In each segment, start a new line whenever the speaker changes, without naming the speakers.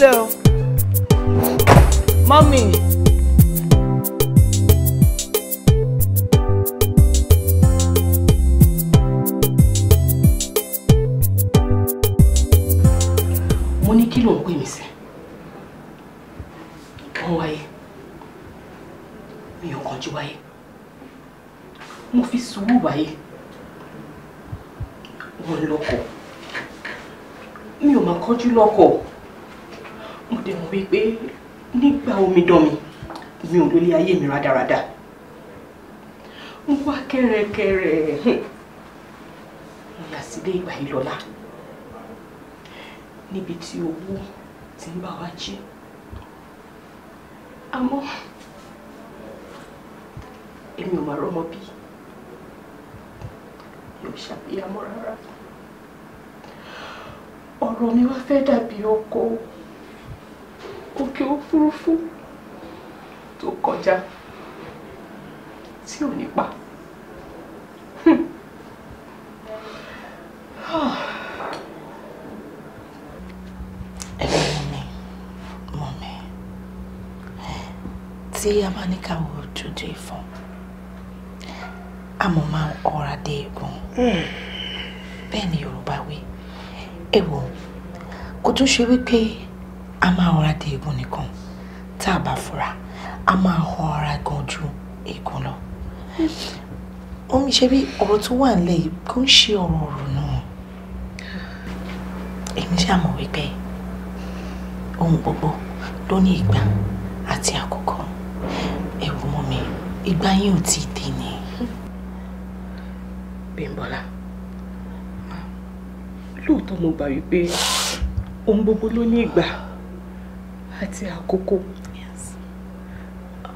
sílẹ̀ o. Mọ́mì.
Mo ní kí ló ń pè mí sí? Wọ́n wáyé. Mi ò kánjú wáyé. Mo fi sùúrù wáyé. Wọ́n lọ́kọ. Mi ò máa kánjú lọ́kọ. Mo dẹ̀ mọ̀ wípé nígbà omidan mi ò lólé ayé mi rádaràda. Mo wá kẹ́rẹ̀kẹ́rẹ̀. Mo yà sílé Igbayilola. Níbi tí owó ti ń bá wa jí. Àmọ́ èmi ò máa rọ́mọ bí. Mi ò ṣàbíyamọ rárá. Ọ̀rọ̀ mi wá fẹ́ dàbí ọkọ̀ òkè òfurufú tó kọjá tí ò ní pa.
Tí a bá ní ká wo ojúde fún àmọ́ máa ń ọ̀rá dé egun bẹ́ẹ̀ ni Yorùbá wí èwo kò tún ṣe wípé a máa ọ̀rá dé egun nìkan tá a bá fura a máa ọ̀rá gan ju egun lọ omi ṣe bí ọ̀rọ̀ tó wà nílẹ̀ yìí kò ń ṣe ọ̀rọ̀ náà èmi ṣàmọ̀ wípé ohun gbogbo ló ní ìgbà àti àkókò. Ewu mọ́ mi, ìgbà yín ò tí ì dé ni.
Bímbọ́lá, lóòótọ́ mo gbà wípé ohun gbogbo ló ní ìgbà àti àkókò.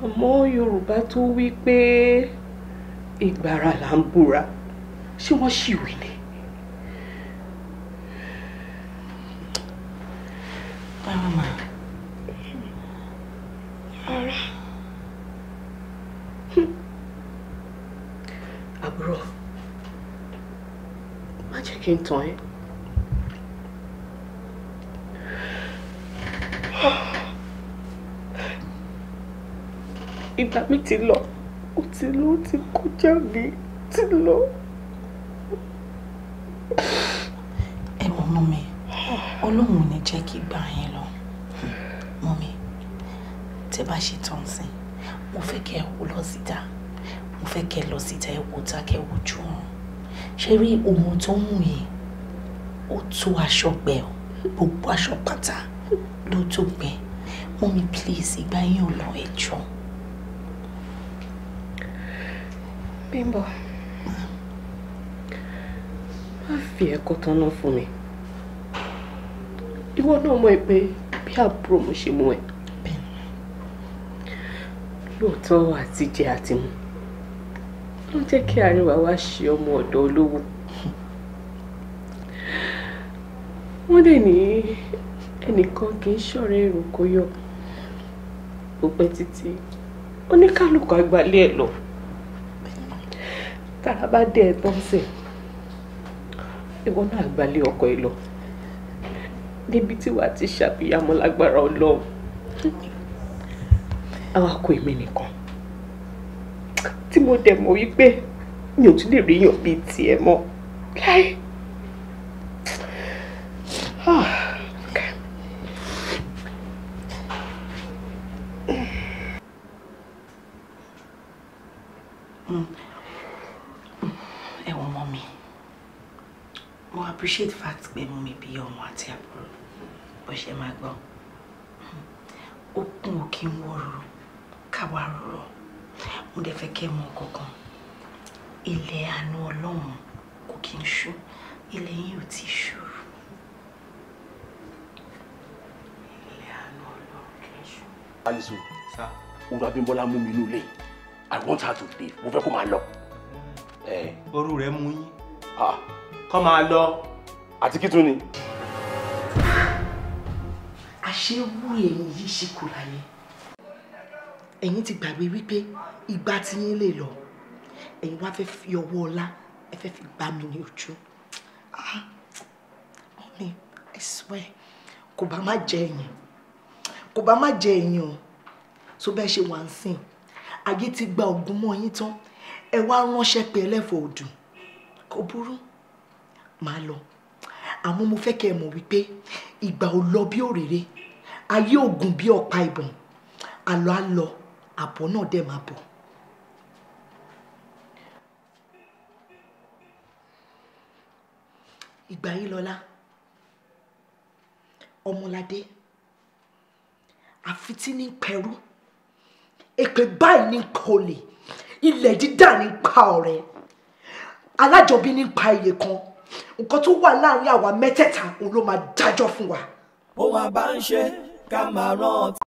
Àmọ́ Yorùbá tó wí pé ìgbàrà là ń búra, ṣé wọ́n ṣì wí ni?
Báwo máa?
Àbúrò, má jẹ́ kí n tàn ẹ́. Ìgbà mi ti lọ, ó ti kọjá mi, ti lọ.
Ẹ wò mọ́mì, Ọlọ́run ò ní jẹ́ kí gbà yín lọ. Mọ́mì, tẹ́ bá ṣe tán sí, mo fẹ́ kẹ́ ẹ lọ síta. Mo fẹ́ kẹ́ lọ síta ẹ wò ta kẹ́ wojú wọn. Ṣé rí ohun tó ń mú yìí ó tó aṣọ gbẹ o gbogbo aṣọ pátá ló tó gbẹ. Mọ́mì please ìgbà yín ò lọ ẹjọ́.
Bímbọ́, má fi ẹ̀kọ́ tán náà fún mi. Ìwọ náà mọ̀ pé bí àbúrò mo ṣe mú ẹ. Lóòótọ́ àti jẹ àti mu ló jẹ́ kí àríwá wá ṣe ọmọ ọ̀dọ̀ olówó. Wọ́n dẹ̀ ní ẹnìkan kì í ṣọ̀rẹ́ èrò kó yọ. Ó pẹ́ títí oníkálùkù àgbálẹ̀ ẹ̀ lọ. Tára bá dé ẹ tán sẹ̀, ìwọ náà àgbálẹ̀ ọkọ ẹ lọ. Níbi tí wàá ti ṣàbíyamọ lágbára Ọlọ́run. Àwa kò èmi nìkan. Tí mo dẹ̀ mọ̀ wípé mi ò tún lè rí èèyàn bíi tiẹ̀ mọ́ láì.
Ẹ wò mọ́mì, mo appreciate fact pé mú mi bí ọmọ àti àbúrò bó ṣe máa gbọ́. Ó kún òkè ń wọ̀rọ̀ káwa rọrọ̀. Mo dẹ̀ fẹ́ kẹ́ mọ̀ kankan. Ilẹ̀ àánú Ọlọ́run kò kí ń ṣú. Ilẹ̀ yín ò tí ì ṣú. Ilẹ̀ àánú Ọlọ́run kì í ṣú.
Alisu, sir, Ura Bímbọ́lá mú mi nílé. I want her to leave. Mo fẹ́ kó máa lọ.
Orú rẹ̀ mú yín. Kó máa lọ.
Àti kí tún ni?
Àṣé wú èmi yìí ṣe kò láyé. Ẹ̀yin ti gbàgbé wípé ìgbà tí yín lè lọ. Ẹ̀yin wá fẹ́ fi ọwọ́ ọlá ẹ fẹ́ fi gbá mi ní ojú. Mọ́mì, I swear, kò bá má jẹ́ ẹ̀yin.
kò bá má jẹ èèyàn tó bẹ́ẹ̀ ṣe wà ń sìn ayé ti gba ògùn mọ́ yín tán ẹ wá ránṣẹ́ pé ẹlẹ́fọ̀ọ́ òdùn kò burú máa lọ àmọ́ mo fẹ́ kẹ́ ẹ mọ̀ wípé ìgbà ò lọ bí òréré ayé ògùn bí ọ̀pá ìbọn àlọ́ á lọ àbọ̀ náà dẹ̀ máa bọ̀. Igbayilola Ọmọládé àfití ní pẹ̀rú èpè báyìí ní kọlẹ̀ ilẹ̀ dídà ní pa ọ̀rẹ́ alájọbí ní pa iye kan nǹkan tó wà láàrin àwa mẹ́tẹ̀ẹ̀ta òun ló máa dájọ́ fún wa.
ó wá bá ń ṣe ká máa rántí.